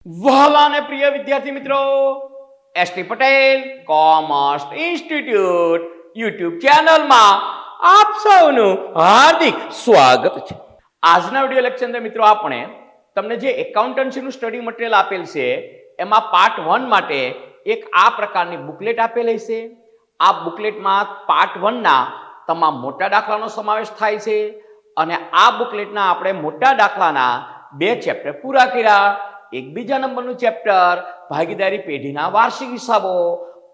વહાલા અને પ્રિય વિદ્યાર્થી મિત્રો, ST Patel commerce institute YouTube ચેનલમાં આપ સૌનું હાર્દિક સ્વાગત છે. આજના વિડિયો લેક્ચર અંદર મિત્રો આપણે તમને જે એકાઉન્ટન્સીનું સ્ટડી મટીરિયલ આપેલ છે એમાં પાર્ટ 1 માટે એક આ પ્રકારની બુકલેટ આપેલી છે. આ બુકલેટમાં પાર્ટ 1 ના તમામ મોટા દાખલાનો સમાવેશ થાય છે અને આ બુકલેટના આપણે મોટા દાખલાના બે ચેપ્ટર પૂરા કર્યા. એક બીજા નંબરનું ચેપ્ટર ભાગીદારી પેઢીના વાર્ષિક હિસાબો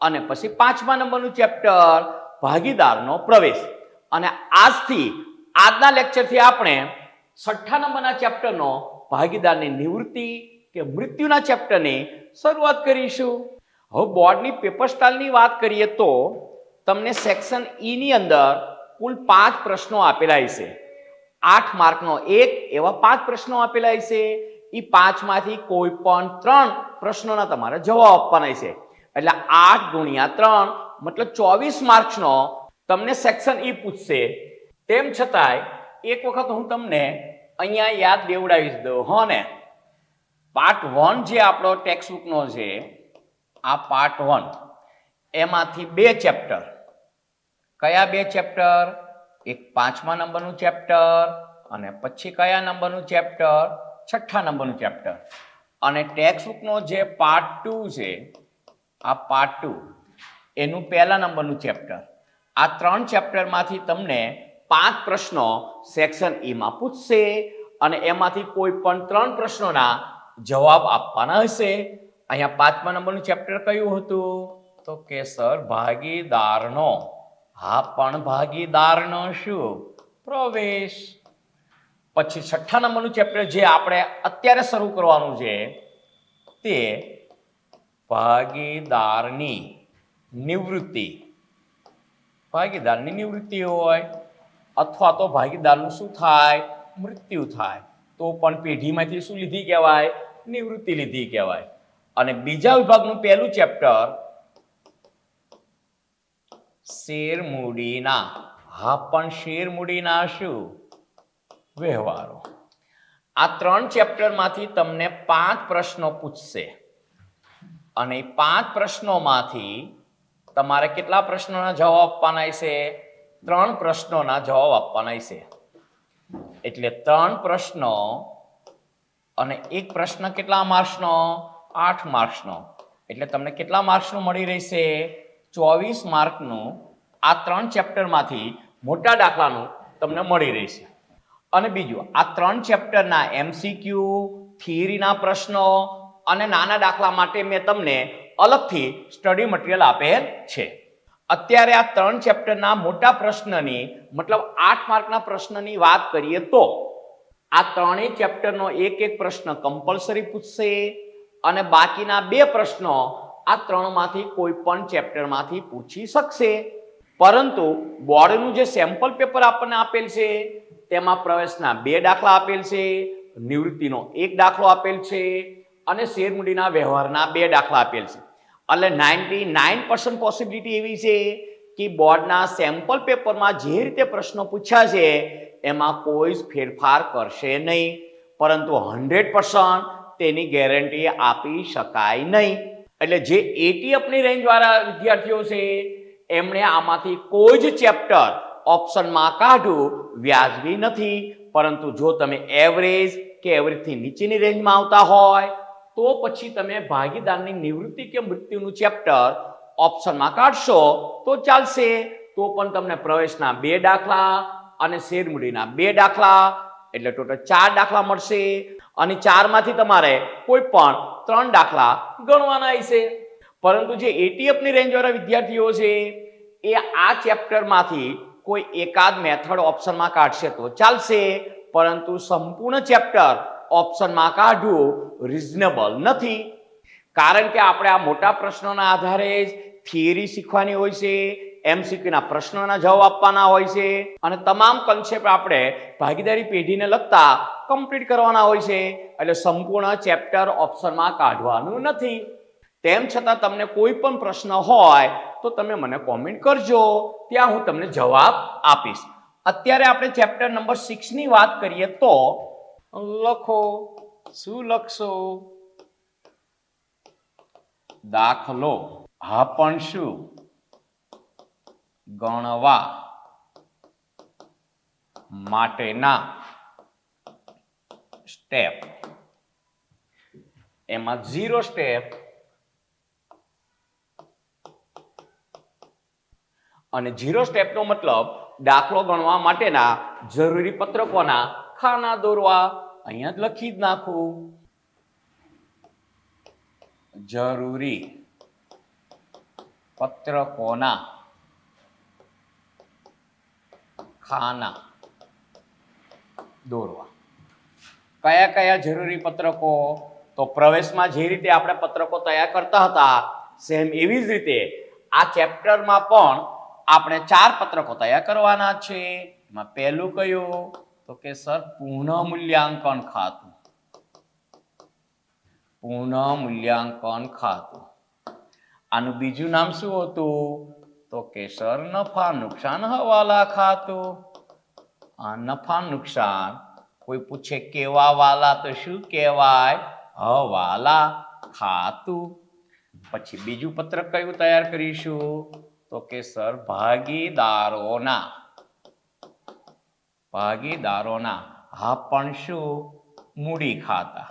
અને પછી 5મા નંબરનું ચેપ્ટર ભાગીદારનો પ્રવેશ. અને આજના લેક્ચરથી આપણે 6ઠ્ઠા નંબરના ચેપ્ટરનો ભાગીદારની નિવૃત્તિ કે મૃત્યુના ચેપ્ટરની શરૂઆત કરીશું. હવે બોર્ડની પેપર સ્ટાઇલની વાત કરીએ તો તમને સેક્શન ઈ ની અંદર કુલ 5 પ્રશ્નો આપેલા છે. 8 માર્કનો એક એવા 5 પ્રશ્નો આપેલા છે. એ 5 માંથી કોઈ પણ 3 પ્રશ્નોના તમારે જવાબ આપવાના છે. એટલે 8 ગુણ્યા 3 મતલબ 24 માર્ક્સનો તમને સેક્શન ઈ પૂછશે. તેમ છતાંય એક વખત હું તમને અહીંયા યાદ દેવડાવી દઉં. હો ને, પાર્ટ 1 જે આપણો ટેક્સ્ટ બુકનો છે, આ પાર્ટ 1 એમાંથી 2 ચેપ્ટર. કયા 2 ચેપ્ટર? એક 5મા નંબરનું ચેપ્ટર અને પછી કયા નંબરનું ચેપ્ટર? 6ઠ્ઠા નંબરનું ચેપ્ટર. અને ટેક્સ્ટ બુકનો જે પાર્ટ 2 છે, આ પાર્ટ 2 એનું પહેલા નંબરનું ચેપ્ટર. આ 3 ચેપ્ટરમાંથી તમને 5 પ્રશ્નો સેક્શન ઈમાં પૂછશે અને એમાંથી કોઈ પણ 3 પ્રશ્નોના જવાબ આપવાના હશે. અહીંયા 5મા નંબરનું ચેપ્ટર કયું હતું? તો કે સર ભાગીદારનો. હા, પણ ભાગીદારનો શું? પ્રવેશ. પછી 6ઠ્ઠા નંબરનું ચેપ્ટર જે આપણે અત્યારે શરૂ કરવાનું છે તે ભાગીદારની નિવૃત્તિ. ભાગીદારની નિવૃત્તિ હોય અથવા તો ભાગીદારનું શું થાય? મૃત્યુ થાય. તો પણ પેઢીમાંથી શું લીધી કહેવાય? નિવૃત્તિ લીધી કહેવાય. અને બીજા વિભાગનું પહેલું ચેપ્ટર શેરમૂડીના. હા, પણ શેરમૂડીના શું? વ્યવહારો. આ 3 ચેપ્ટરમાંથી તમને 5 પ્રશ્નો પૂછશે અને 5 પ્રશ્નોમાંથી તમારે કેટલા પ્રશ્નોના જવાબ આપવાના છે? 3 પ્રશ્નોના જવાબ આપવાના છે. એટલે 3 પ્રશ્નો અને એક પ્રશ્ન કેટલા માર્ક્સનો? 8 માર્ક્સનો. એટલે તમને કેટલા માર્ક્સનું મળી રહેશે? 24 માર્કનું આ 3 ચેપ્ટરમાંથી મોટા દાખલાનું તમને મળી રહેશે. અને બીજું, આ 3 ચેપ્ટરના એમસીક્યુ, થિયરીના પ્રશ્નો અને નાના દાખલા માટે મેં તમને અલગથી સ્ટડી મટીરિયલ આપેલ છે. અત્યારે આ 3 ચેપ્ટરના મોટા પ્રશ્નની મતલબ 8 માર્કના પ્રશ્નની વાત કરીએ તો આ 3 ચેપ્ટરનો એક પ્રશ્ન કમ્પલસરી પૂછશે અને બાકીના 2 પ્રશ્નો આ 3માંથી કોઈ પણ ચેપ્ટરમાંથી પૂછી શકશે. પરંતુ બોર્ડનું જે સેમ્પલ પેપર આપણને આપેલ છે તેમાં પ્રવેશના 2 દાખલા આપેલ છે, નિવૃત્તિનો 1 દાખલો આપેલ છે અને શેરમૂડીના વ્યવહારના 2 દાખલા આપેલ છે. એટલે 99% પોસિબિલિટી એવી છે કે બોર્ડના સેમ્પલ પેપરમાં જે રીતે પ્રશ્નો પૂછ્યા છે એમાં કોઈ જ ફેરફાર કરશે નહીં. પરંતુ 100% તેની ગેરંટી આપી શકાય નહીં. એટલે જે 80 અપની રેન્જ વાળા વિદ્યાર્થીઓ છે એમણે આમાંથી કોઈ જ ચેપ્ટર ઓપ્શનમાં કાઢવું વ્યાજબી નથી. પરંતુ જો તમે એવરેજ કે એવરેજથી નીચેની રેન્જમાં આવતા હોય તો પછી તમે ભાગીદારની નિવૃત્તિ કે મૃત્યુનું ચેપ્ટર ઓપ્શનમાં કાઢશો તો ચાલશે. તો પણ તમને પ્રવેશના 2 દાખલા અને શેરમૂડીના 2 દાખલા એટલે ટોટલ 4 દાખલા મળશે અને 4માંથી તમારે કોઈ પણ 3 દાખલા ગણવાના હશે. પરંતુ જે 80 અપની રેન્જ વાળા વિદ્યાર્થીઓ છે એ આ ચેપ્ટરમાંથી કોઈ એકાદ મેથડ ઓપ્શનમાં કાઢશે તો ચાલશે. પરંતુ સંપૂર્ણ ચેપ્ટર ઓપ્શનમાં કાઢવું રિઝનેબલ નથી. કારણ કે આપણે આ મોટા પ્રશ્નોના આધારે જ થિયરી શીખવાની હોય છે, એમસીક્યુના પ્રશ્નોના જવાબ આપવાના હોય છે અને તમામ કન્સેપ્ટ આપણે ભાગીદારી પેઢીને લગતા કમ્પ્લીટ કરવાના હોય છે. એટલે સંપૂર્ણ ચેપ્ટર ઓપ્શનમાં કાઢવાનું નથી. તેમ છતાં તમને કોઈ પણ પ્રશ્ન હોય તો તમે મને કોમેન્ટ કરજો, ત્યાં હું તમને જવાબ આપીશ. અત્યારે આપણે ચેપ્ટર નંબર 6 ની વાત કરીએ તો લખો. શું લખશો? દાખલો હા પણ શું ગણવા માટેના સ્ટેપ. એમાં 0 સ્ટેપ અને 0 સ્ટેપનો મતલબ દાખલો ગણવા માટેના જરૂરી પત્રકોના ખાના દોરવા. અહીંયા જ લખી જ નાખું. જરૂરી પત્રકોના ખાના દોરવા. કયા કયા જરૂરી પત્રકો? તો પ્રવેશમાં જે રીતે આપણે પત્રકો તૈયાર કરતા હતા સેમ એવી જ રીતે આ ચેપ્ટરમાં પણ આપણે 4 પત્રકો તૈયાર કરવાના છે. એમાં પહેલું કયું? તો કે સર પુનઃ મૂલ્યાંકન ખાતું. પુનઃ મૂલ્યાંકન ખાતું. આનું બીજું નામ શું હતું? તો કે સર નફા નુકસાન હવાલા ખાતું. આ નફા નુકસાન કોઈ પૂછે કેવા વાલા તો શું કહેવાય? હવાલા ખાતું. પછી બીજું પત્રક કયું તૈયાર કરીશું? તો કે સર ભાગીદારોના હા પણ શું મૂડી ખાતા.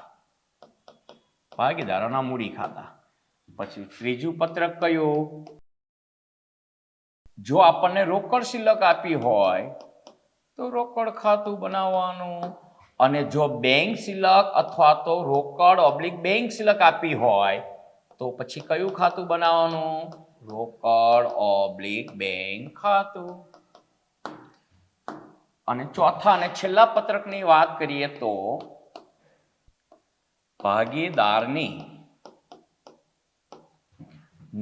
ભાગીદારોના મૂડી ખાતા. પછી ત્રીજું પત્રક કયું? જો આપણને રોકડ શિલ્લક આપી હોય તો રોકડ ખાતું બનાવવાનું. અને જો બેંક શિલ્લક અથવા તો રોકડ ઓબ્લિક બેંક શિલ્લક આપી હોય તો પછી કયું ખાતું બનાવવાનું? રોકડ ઓબ્લિક બેંક ખાતું. અને ચોથા અને છેલ્લા પત્રકની વાત કરીએ તો ભાગીદારની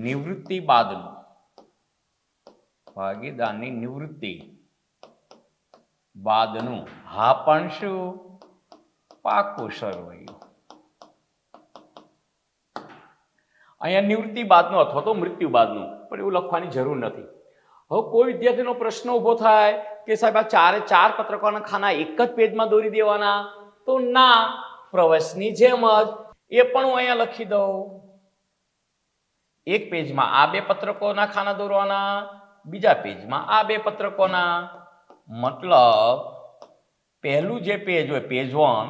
નિવૃત્તિ બાદનું. ભાગીદારની નિવૃત્તિ બાદનું હા પણ શું પાકું સરવૈયું. અહીંયા નિવૃત્તિ બાદનું અથવા તો મૃત્યુ બાદનું પણ એવું લખવાની જરૂર નથી. હવે કોઈ વિદ્યાર્થીનો પ્રશ્ન ઉભો થાય કે સાહેબ આ 4 પત્રકોના ખાના એક જ પેજમાં દોરી દેવાના? તો ના, પ્રવેશની જેમ જ એ પણ હું અહીંયા લખી દઉં. એક પેજમાં આ 2 પત્રકોના ખાના દોરવાના, બીજા પેજમાં આ 2 પત્રકોના. મતલબ પહેલું જે પેજ હોય પેજ 1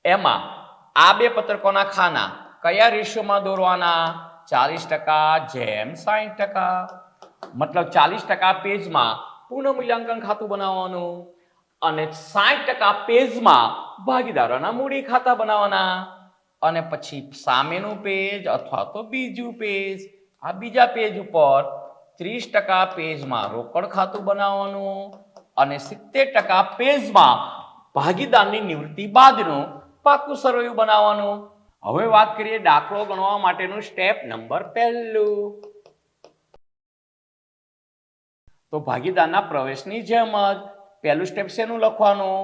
એમાં આ 2 પત્રકોના ખાના કયા રેશિયોમાં દોરવાના? 40% જેમ 60%. મતલબ 40% પેજમાં પુનઃ મૂલ્યાંકન ખાતું બનાવવાનું અને 60% પેજમાં ભાગીદારોના મૂડી ખાતા બનાવવાના. અને પછી સામેનું પેજ અથવા તો બીજું પેજ, આ બીજા પેજ ઉપર 30% પેજમાં રોકડ ખાતું બનાવવાનું અને 70% પેજમાં ભાગીદારની નિવૃત્તિ બાદનું પાકું સરવૈયું બનાવવાનું. હવે વાત કરીએ દાખલો ગણવા માટેનું સ્ટેપ નંબર 1. તો ભાગીદારના પ્રવેશની જેમ જ પહેલું સ્ટેપ શેનું લખવાનું?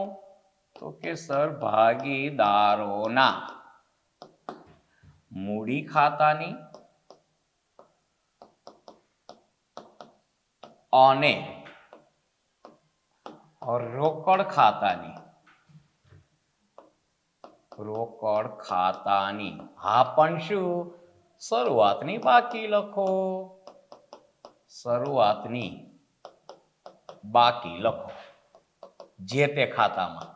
તો કે સર ભાગીદારોના મૂડી ખાતાની અને રોકડ ખાતાની હા પણ શું શરૂઆતની બાકી લખો. શરૂઆતની બાકી લખો જે તે ખાતામાં.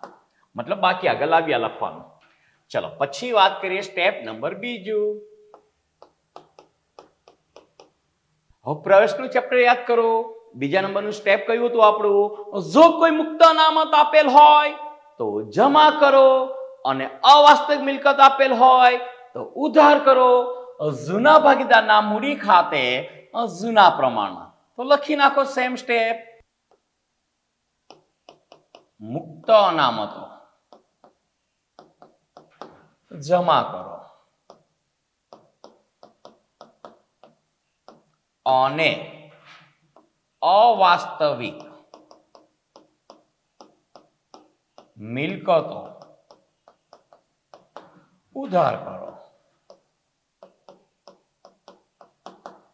મતલબ બાકી આગળ લાવ્યા લખવાનું. ચલો પછી વાત કરીએ સ્ટેપ નંબર 2. હવે પ્રવેશનું ચેપ્ટર યાદ કરો. બીજા નંબરનું સ્ટેપ કયું હતું આપણું? જો કોઈ મુક્ત અનામત આપેલ હોય તો જમા કરો અને અવાસ્તવિક મિલકત આપેલ હોય તો ઉધાર કરો. જૂના ભાગીદારના મૂડી ખાતે જૂના પ્રમાણમાં. તો લખી નાખો સેમ સ્ટેપ. મુક્ત અનામતો જમા કરો અને અવાસ્તવિક મિલકતો ઉધાર કરો.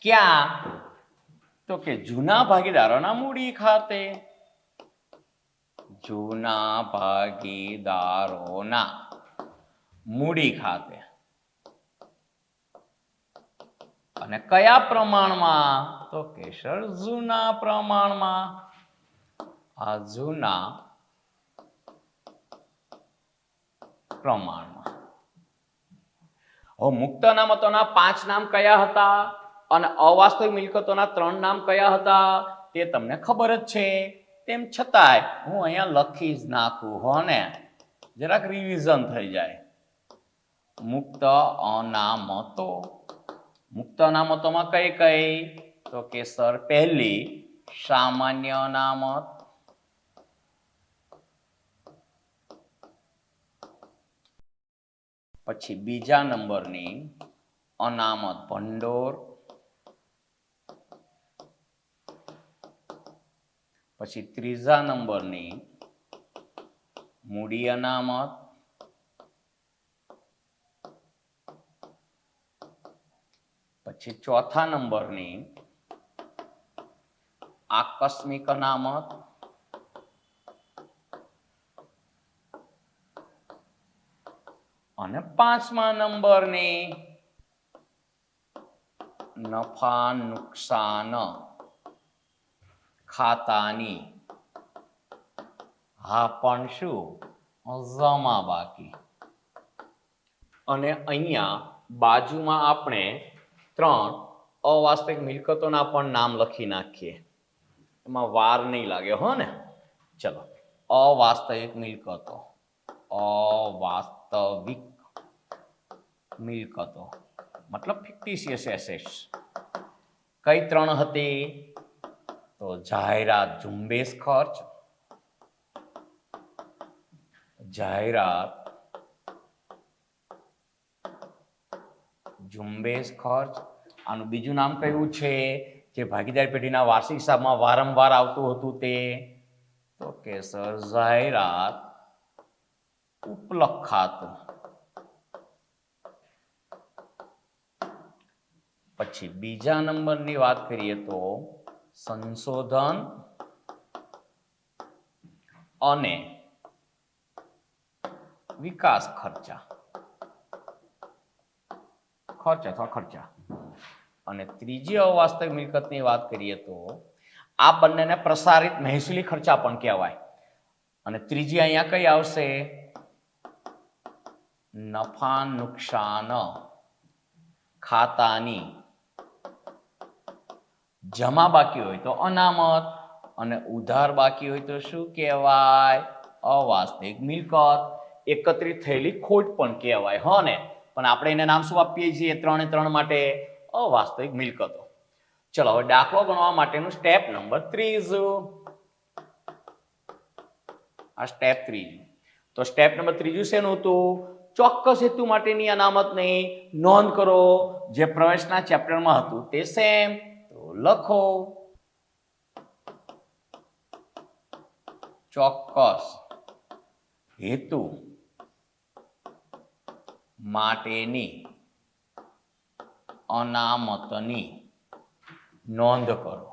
ક્યાં? તો કે જૂના ભાગીદારોના મૂડી ખાતે. જૂના ભાગીદારોના મૂડી ખાતે. અને કયા પ્રમાણમાં? તો કે સર જૂના પ્રમાણમાં. આ જૂના પ્રમાણમાં. હવે મુક્ત અનામતોના 5 નામ કયા હતા અને અવાસ્તવિક મિલકતોના 3 નામ કયા હતા તે તમને ખબર જ છે. તેમ છતાંય હું અહીંયા લખી જ નાખું હો ને, જરાક રિવિઝન થઈ જાય. મુક્ત અનામતો. મુક્ત અનામતોમાં કઈ કઈ? તો કે સર પહેલી સામાન્ય અનામત, પછી બીજા નંબરની અનામત ભંડોળ, પછી ત્રીજા નંબરની મૂડી અનામત, પછી ચોથા નંબરની આકસ્મિક અનામત, અને 5મા નંબરની નફા નુકસાન ખાતાની હા પણ શું? જમા બાકી. અને અહીંયા બાજુમાં આપણે 3 અવાસ્તવિક મિલકતોના પણ નામ લખી નાખીએ, એમાં વાર નહીં લાગે હો ને. ચલો, અવાસ્તવિક મિલકતો. અવાસ્તવિક મિલકતો મતલબ ફિક્ટિશિયસ એસેટ્સ. કઈ 3 હતી? તો જાહેરાત ઝુંબેશ ખર્ચ, જાહેરાત ઝુંબેશ ખર્ચ. આનું બીજું નામ કયું છે જે ભાગીદારી પેઢીના વાર્ષિક હિસાબમાં વારંવાર આવતું હતું તે? તો કે સર જાહેરાત ઉપલક ખાતું. પછી બીજા નંબરની વાત કરીએ તો સંશોધન અને વિકાસ ખર્ચા. ખર્ચ અથવા ખર્ચા. અને ત્રીજી અવાસ્તવિક મિલકતની વાત કરીએ તો આ બંનેને પ્રસારિત મહેસૂલી ખર્ચા પણ કહેવાય. અને ત્રીજી અહીંયા કઈ આવશે? નફા નુકસાન ખાતાની જમા બાકી હોય તો અનામત, અને ઉધાર બાકી હોય તો શું કહેવાય? અવાસ્તવિક મિલકત. એકત્રિત થયેલી ખોટ પણ કહેવાય હો ને. પણ આપણે એને નામ શું આપીએ છીએ 3 એ 3 માટે? અવાસ્તવિક મિલકતો. ચલો હવે દાખલો ગણવા માટેનું સ્ટેપ નંબર 3. આ સ્ટેપ 3. તો સ્ટેપ નંબર 3 શેનું હતું? ચોક્કસ હેતુ માટેની અનામતની નોંધ કરો. જે પ્રવેશના ચેપ્ટરમાં હતું તે સેમ. તો લખો ચોક્કસ હેતુ માટેની અનામતની નોંધ કરો.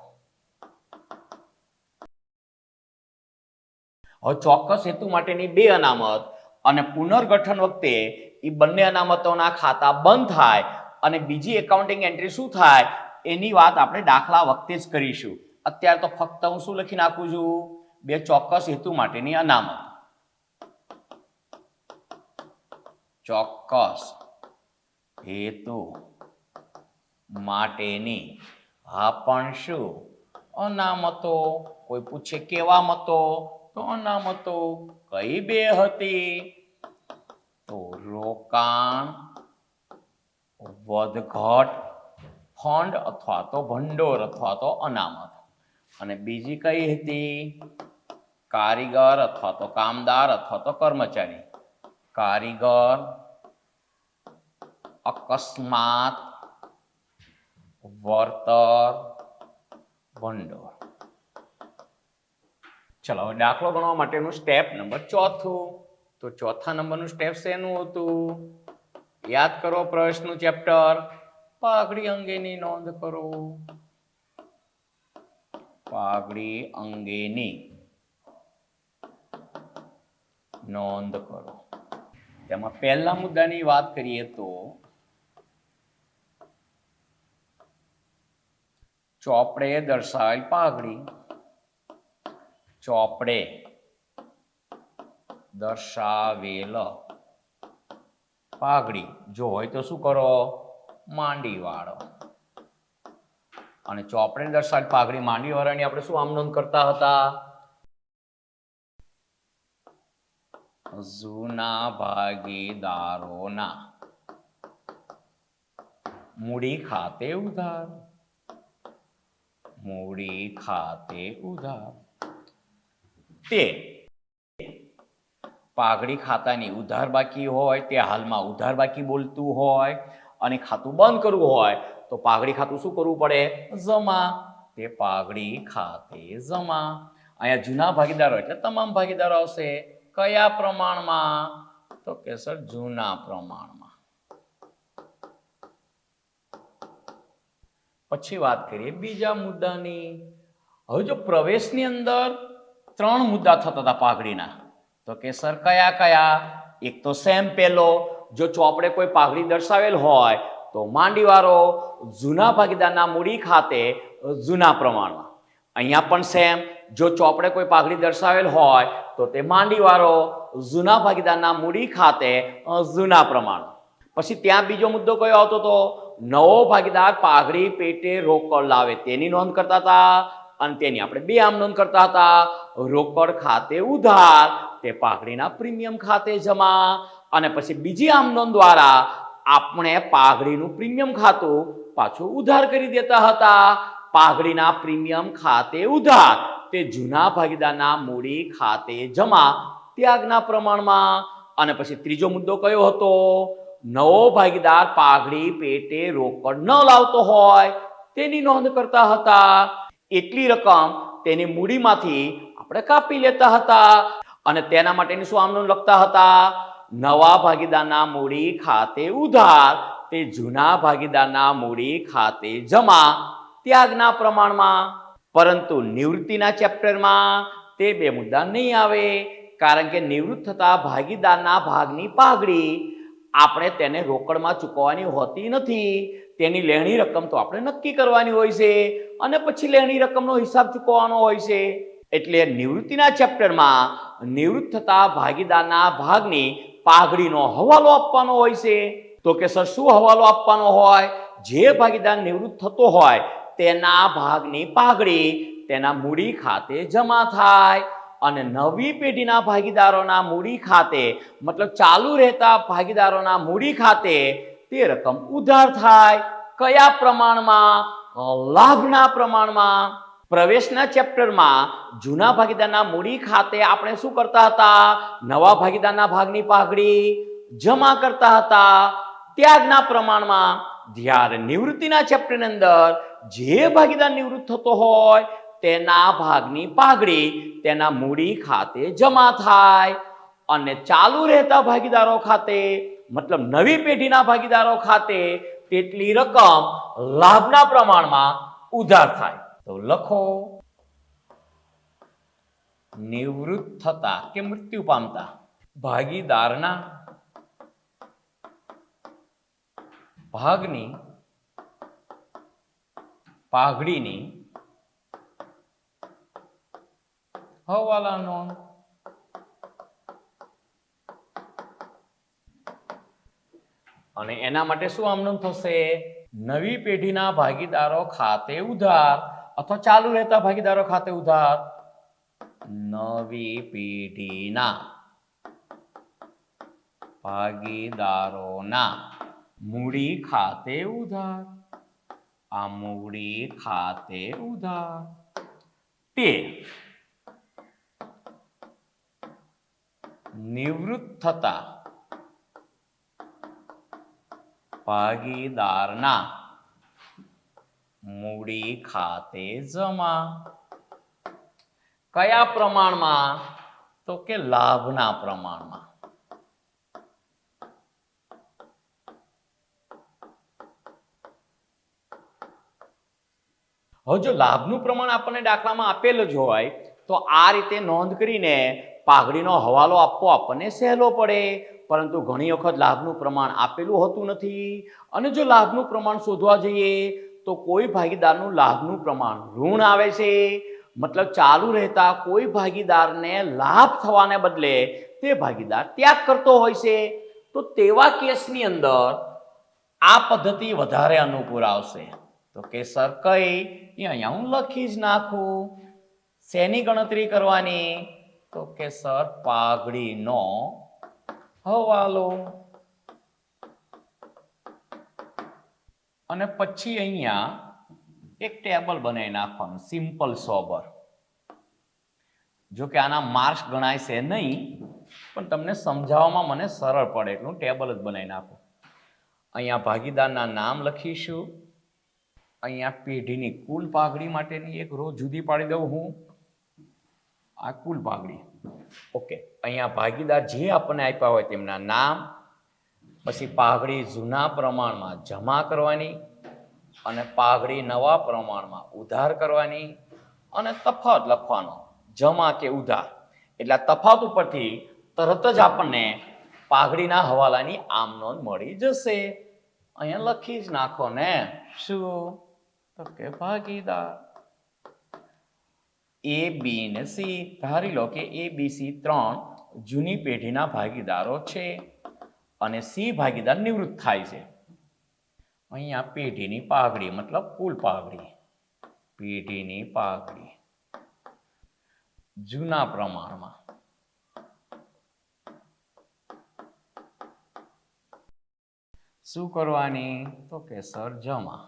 હવે ચોક્કસ હેતુ માટેની 2 અનામત અને પુનર્ગઠન વખતે એ બંને અનામતોના ખાતા બંધ થાય અને બીજી એકાઉન્ટિંગ એન્ટ્રી શું થાય એની વાત આપણે દાખલા વખતે જ કરીશું. અત્યારે તો ફક્ત હું શું લખી નાખું છું? 2 ચોક્કસ હેતુ માટેની અનામત. ચોક્કસ હેતુ માટેની હા પણ શું? અનામતો. કોઈ પૂછે કેવા મતો? તો અનામતો. કઈ 2 હતી? તો રોકાણ વધઘટ ફંડ અથવા તો ભંડોળ અથવા તો અનામત. અને બીજી કઈ હતી? કારીગર અથવા તો કામદાર અથવા તો કર્મચારી. કારીગર અકસ્માત વળતર ભંડોળ. ચલો હવે દાખલો ગણવા માટેનું સ્ટેપ નંબર 4. તો ચોથા નંબરનું સ્ટેપ શેનું હતું? યાદ કરો પ્રવેશનું ચેપ્ટર. પાઘડી અંગેની નોંધ કરો. પાઘડી અંગેની નોંધ કરો. તેમાં પહેલા મુદ્દાની વાત કરીએ તો ચોપડે દર્શાવેલ પાઘડી, ચોપડે દર્શાવેલ પાઘડી જો હોય તો શું કરો? માંડી વાળો. અને ચોપડે દર્શાવેલ પાઘડી માંડી વાળાની આપણે શું આમ નોંધ કરતા હતા? જૂના ભાગીદારોના મૂડી ખાતે ઉધાર, મૂડી ખાતે ઉધાર. તે પાઘડી ખાતાની ઉધાર બાકી હોય, તે હાલમાં ઉધાર બાકી બોલતું હોય અને ખાતું બંધ કરવું હોય તો પાઘડી ખાતું શું કરવું પડે? જમા. તે પાઘડી ખાતે જમા. અહીંયા જૂના ભાગીદારો એટલે તમામ ભાગીદારો આવશે. કયા પ્રમાણમાં? તો કે સર જૂના પ્રમાણમાં. પછી વાત કરીએ બીજા મુદ્દાની. હવે જો પ્રવેશની અંદર 3 મુદ્દા થતા હતા પાઘડીના, તો કે સર કયા કયા? એક તો સેમ પેલો, જો ચોપડે કોઈ પાઘડી દર્શાવેલ હોય તો માંડીવાળો જૂના ભાગીદારના મૂડી ખાતે જૂના પ્રમાણમાં. અહીંયા પણ સેમ, જો ચોપડે કોઈ પાઘડી દર્શાવેલ હોય તો તે માંડીવાળો જૂના ભાગીદારના મૂડી ખાતે જૂના પ્રમાણમાં. પછી ત્યાં બીજો મુદ્દો કયો આવતો હતો? નવો ભાગીદાર પાઘડી પેટે રોકડ લાવે તેની નોંધ કરતા હતા અને તેની આપણે 2 આમ નોંધ કરતા હતા. રોકડ ખાતે ઉધાર, તે પાઘડીના પ્રીમિયમ ખાતે જમા. અને પછી બીજી આમ નોંધ દ્વારા આપણે પાઘડીનું પ્રીમિયમ ખાતું પાછું ઉધાર કરી દેતા હતા. પાઘડીના પ્રીમિયમ ખાતે ઉધાર, તે જૂના ભાગીદારના મૂડી ખાતે જમા ત્યાગના પ્રમાણમાં. અને પછી ત્રીજો મુદ્દો કયો હતો? નવો ભાગીદાર પાઘડી પેટે રોકડ ન લાવતો હોય તેની નોંધ કરતા હતા. એટલી રકમ તેની મૂડીમાંથી આપણે કાપી લેતા હતા અને તેના માટેની શું આમ નોંધ લખતા હતા? નવા ભાગીદારના મૂડી ખાતે ઉધાર, તે જૂના ભાગીદારના મૂડી ખાતે જમા ત્યાગના પ્રમાણમાં. પરંતુ નિવૃત્તિના ચેપ્ટરમાં તે 2 મુદ્દા નહીં આવે, કારણ કે નિવૃત્ત થતા ભાગીદારના ભાગની પાઘડી આપણે તેને રોકડમાં ચૂકવવાની હોતી નથી. તેની લેણી રકમ તો આપણે નક્કી કરવાની હોય છે અને પછી લેણી રકમનો હિસાબ ચૂકવવાનો હોય છે. એટલે નિવૃત્તિના ચેપ્ટરમાં નિવૃત્ત થતા ભાગીદારના ભાગની પાઘડીનો હવાલો આપવાનો હોય છે. તો કે સર શું હવાલો આપવાનો હોય? જે ભાગીદાર નિવૃત્ત થતો હોય તેના ભાગની પાઘડી તેના મૂડી ખાતે જમા થાય અને નવી પેઢીના ભાગીદારોના મૂડી ખાતે, મતલબ ચાલુ રહેતા ભાગીદારોના મૂડી ખાતે તે રકમ ઉધાર થાય. કયા પ્રમાણમાં? લાભના પ્રમાણમાં. પ્રવેશના ચેપ્ટરમાં જૂના ભાગીદારના મૂડી ખાતે આપણે શું કરતા હતા? નવા ભાગીદારના ભાગની પાઘડી જમા કરતા હતા ત્યાગના પ્રમાણમાં. જ્યારે નિવૃત્તિના ચેપ્ટરની અંદર જે ભાગીદાર નિવૃત્ત થતો હોય તેના ભાગની પાઘડી તેના મૂડી ખાતે જમા થાય અને ચાલુ રહેતા ભાગીદારો ખાતે, મતલબ નવી પેઢીના ભાગીદારો ખાતે તેટલી રકમ લાભના પ્રમાણમાં ઉધાર થાય. તો લખો, નિવૃત્ત થતા કે મૃત્યુ પામતા ભાગીદારના ભાગની પાઘડીની હવાલા નોંધ. અને એના માટે શું આમ નોંધ થશે? નવી પેઢીના ભાગીદારો ખાતે ઉધાર અથવા ચાલુ રહેતા ભાગીદારો ખાતે ઉધાર. નવી પેઢીના ભાગીદારોના મૂડી ખાતે ઉધાર. આ મૂડી ખાતે ઉધાર તે નિવૃત્ત થતા ભાગીદારના મૂડી ખાતે જમા. કયા પ્રમાણમાં? તો કે લાભના પ્રમાણમાં. હવે જો લાભનું પ્રમાણ આપણને દાખલામાં આપેલ જ હોય તો આ રીતે નોંધ કરીને પાઘડીનો હવાલો આપવો આપણને સહેલો પડે. પરંતુ ઘણી વખત લાભનું પ્રમાણ આપેલું હોતું નથી અને જો લાભનું પ્રમાણ શોધવા જઈએ તો કોઈ ભાગીદારનું લાભનું પ્રમાણ ઋણ આવે છે, મતલબ ચાલુ રહેતા કોઈ ભાગીદારને લાભ થવાને બદલે તે ભાગીદાર ત્યાગ કરતો હોય છે, તો તેવા કેસની અંદર આ પદ્ધતિ વધારે અનુકૂળ આવશે. તો કે સર કઈ એ અહીંયા હું લખી જ નાખું. શેની ગણતરી કરવાની? તો કે સર પાઘડીનો હવાલો. અને પછી અહીંયા એક ટેબલ બનાવી નાખવાનું, સિમ્પલ સોબર. જો કે આના માર્ક્સ ગણાય છે નહીં, પણ તમને સમજાવવામાં મને સરળ પડે એટલું ટેબલ જ બનાવી નાખું. અહીંયા ભાગીદારના નામ લખીશું. અહીંયા પેઢીની કુલ પાઘડી માટેની એક રો જુદી પાડી દઉં હું. આ કુલ પાઘડી. ઓકે, અહીંયા ભાગીદાર જે આપણને આપ્યા હોય તેમના નામ, પછી પાઘડી જૂના પ્રમાણમાં જમા કરવાની અને પાઘડી નવા પ્રમાણમાં ઉધાર કરવાની અને તફાવત લખવાનો, જમા કે ઉધાર. એટલે તફાવત ઉપરથી તરત જ આપણને પાઘડીના હવાલાની આમ નોંધ મળી જશે. અહીંયા લખી જ નાખો ને. શું? તો કે ભાગીદાર એ બી ને સી. ધારી લો કે એ બી સી 3 જૂની પેઢીના ભાગીદારો છે અને સી ભાગીદાર નિવૃત્ત થાય છે. અહીંયા પેઢીની પાઘડી મતલબ કુલ પાઘડી, પેઢીની પાઘડી જૂના પ્રમાણમાં. શું કરવાની? તો કે સર જમા.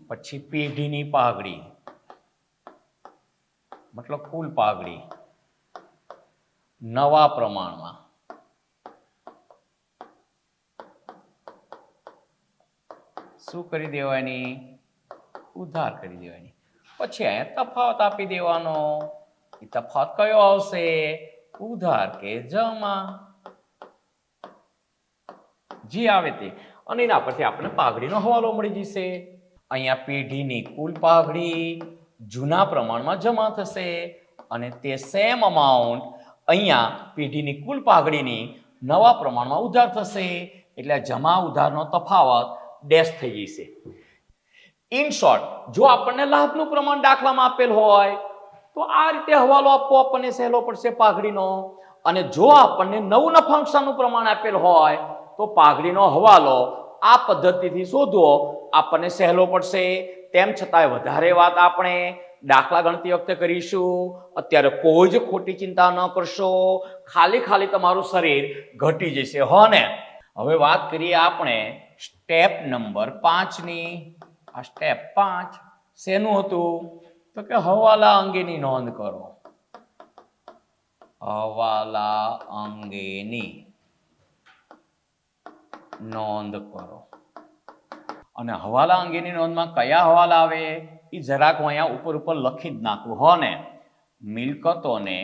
પછી પેઢીની પાઘડી મતલબ કુલ પાઘડી નવા પ્રમાણમાં. શું કરી દેવાની? ઉધાર કરી દેવાની. પછી અહીંયા તફાવત આપી દેવાનો. એ તફાવત કયો આવશે? ઉધાર કે જમા, જે આવે તે. અને એના પરથી આપણને પાઘડીનો હવાલો મળી જશે. અહીંયા પેઢીની કુલ પાઘડી જૂના પ્રમાણમાં જમા થશે અને તે સેમ અમાઉન્ટ અહીંયા પેઢીની કુલ પાઘડીની નવા પ્રમાણમાં ઉધાર થશે. એટલે જમા ઉધારનો તફાવત ડેશ થઈ જશે. ઇન શોર્ટ, જો આપણને લાભનું પ્રમાણ દાખલામાં આપેલ હોય તો આ રીતે હવાલો આપવો આપણને સહેલો પડશે પાઘડીનો. અને જો આપણને નવું નફાંકનું પ્રમાણ આપેલ હોય તો પાઘડીનો હવાલો આ પદ્ધતિથી શોધવો આપણને સહેલો પડશે. તેમ છતાંય વધારે વાત આપણે દાખલા ગણતી વખતે કરીશું. અત્યારે કોઈ જ ખોટી ચિંતા ન કરશો. ખાલી તમારું શરીર ઘટી જશે, હો ને? હવે વાત કરીએ આપણે સ્ટેપ નંબર 5 ની. આ સ્ટેપ 5 શેનું હતું? તો કે હવાલા અંગેની નોંધ કરો. હવાલા અંગેની નોંધ કરો. અને હવાલા અંગેની નોંધમાં કયા હવાલા આવે એ જરાક હું અહીંયા ઉપર લખી જ નાખું, હો ને? મિલકતોને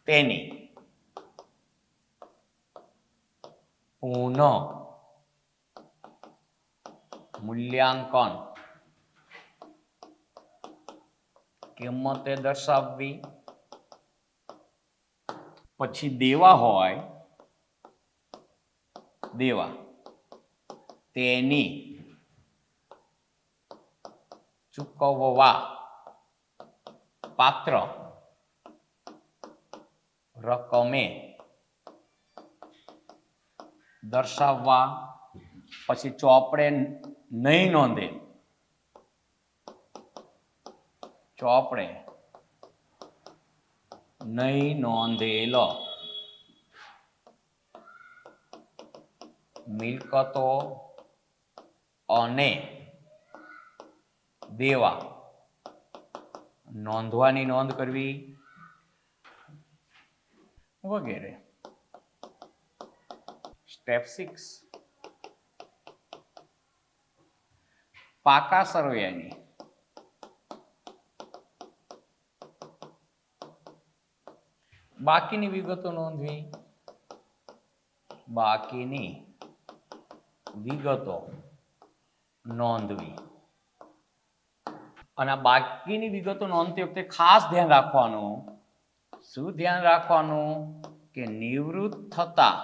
તેની પુનઃ મૂલ્યાંકન કિંમતે દર્શાવવી. પછી દેવા હોય, દેવા તેની ચૂકવવા પાત્ર રકમે દર્શાવવા. પછી ચોપડે નહીં નોંધે, ચોપડે નહીં નોંધેલો મિલકતો અને દેવા નોંધવાની નોંધ કરવી વગેરે. સ્ટેપ 6 પાકા સરવૈયાની બાકીની વિગતો નોંધવી. બાકીની વિગતો નોંધવી. અને બાકીની વિગતો નોંધતી વખતે ખાસ ધ્યાન રાખવાનું. શું ધ્યાન રાખવાનું? કે નિવૃત્ત થતા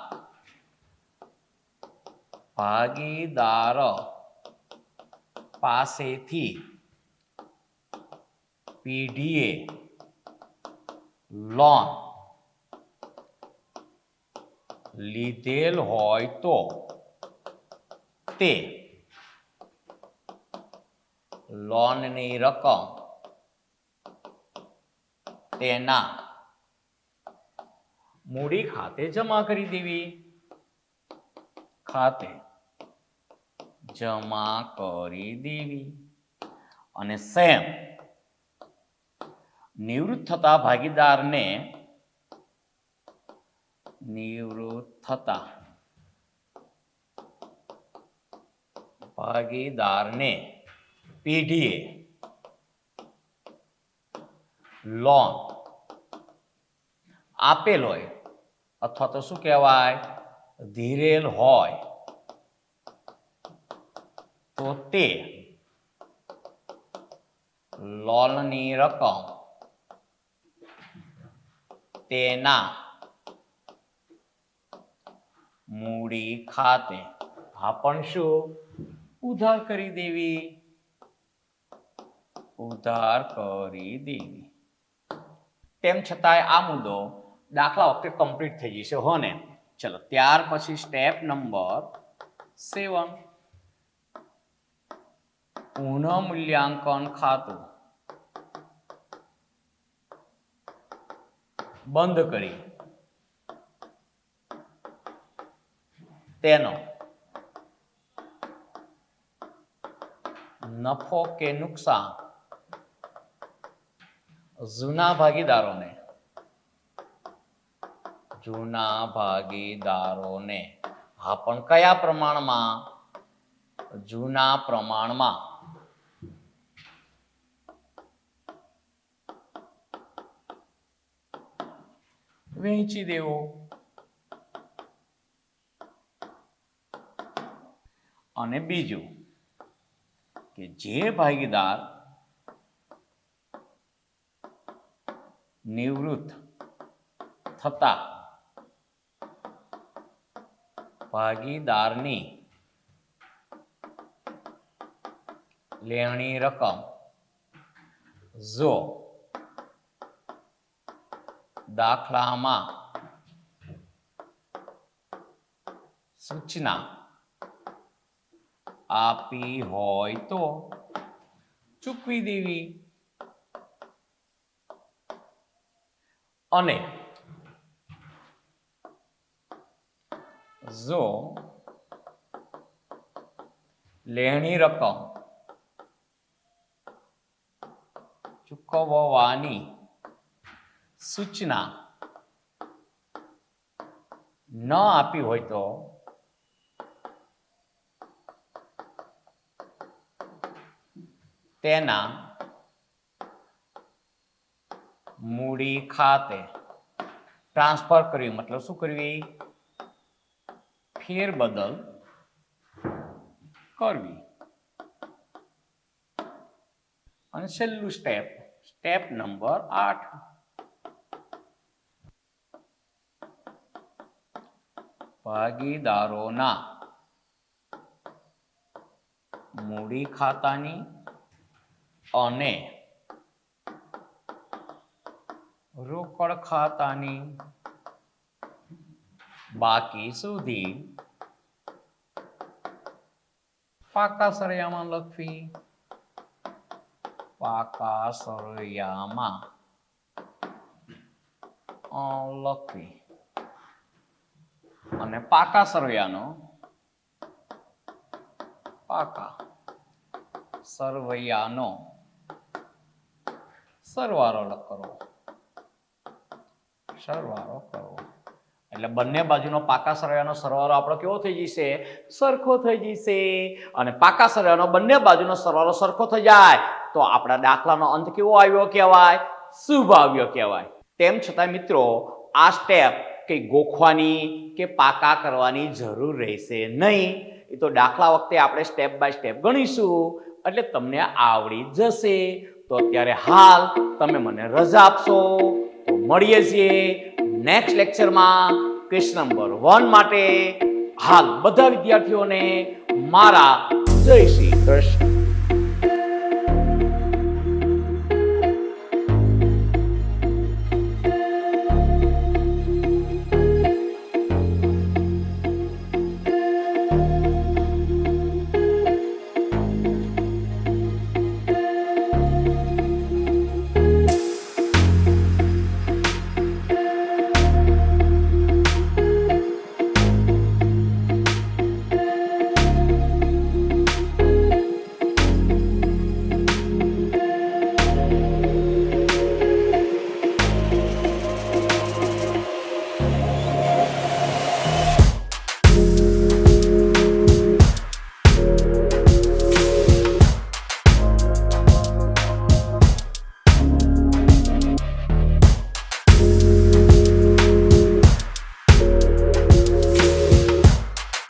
ભાગીદાર પાસેથી પેઢીએ લોન લીધેલ હોય તો તે લોનની રકમ તેના મૂડી ખાતે જમા કરી દેવી. ખાતે જમા કરી દેવી. અને સેમ નિવૃત્ત થતા ભાગીદારને પેઢીએ લોન આપેલ હોય અથવા તો શું કહેવાય ધીરેલ હોય તો તે લોનની રકમ તેના મૂડી ખાતે પણ શું ઉધાર કરી દેવી. ઉધાર કરી દેવી. તેમ છતાંય આ મુદ્દો દાખલા વખતે કમ્પ્લીટ થઈ જશે હો ને. ચલો ત્યાર પછી સ્ટેપ નંબર 7 પુનઃ મૂલ્યાંકન ખાતું બંધ કરી તેનો નફો કે નુકસાન જૂના ભાગીદારોને હા પણ કયા પ્રમાણમાં? જૂના પ્રમાણમાં વહેંચી દેવો. અને બીજું કે જે ભાગીદાર નિવૃત્ત થતા ભાગીદારની લેણી રકમ જો દાખલામાં સૂચના આપી હોય તો ચૂકવી દેવી. અને જો લેણી રકમ ચૂકવવાની સૂચના ન આપી હોય તો તેના મૂડી ખાતે ટ્રાન્સફર કરવી. મતલબ શું કરવી? ફેરબદલ કરવી. અને છેલ્લું સ્ટેપ નંબર 8 ભાગીદારોના મૂડી ખાતાની અને રોકડ ખાતાની બાકી સુધી પાકા સરયામાં લખવી. પાકા સરયામાં લખવી. અને પાકા સરવૈયાનો સરવાળો કરો. એટલે બંને બાજુનો પાકા સરવૈયાનો સરવાળો આપણો કેવો થઈ જશે? સરખો થઈ જશે. અને પાકા સરવૈયાનો બંને બાજુનો સરવાળો સરખો થઈ જાય તો આપણા દાખલાનો અંત કેવો આવ્યો કહેવાય? શુભ આવ્યો કહેવાય. તેમ છતાં મિત્રો આ સ્ટેપ કઈ ગોખવાની કે પાકા કરવાની જરૂર રહેશે નહીં. એ તો દાખલા વખતે આપણે સ્ટેપ બાય સ્ટેપ ગણીશું એટલે તમને આવડી જશે. તો અત્યારે હાલ તમે મને રજા આપશો તો મળીએ છીએ નેક્સ્ટ લેક્ચરમાં ક્વેશ્ચન નંબર 1 માટે. હાલ બધા વિદ્યાર્થીઓને મારા જય શ્રી કૃષ્ણ.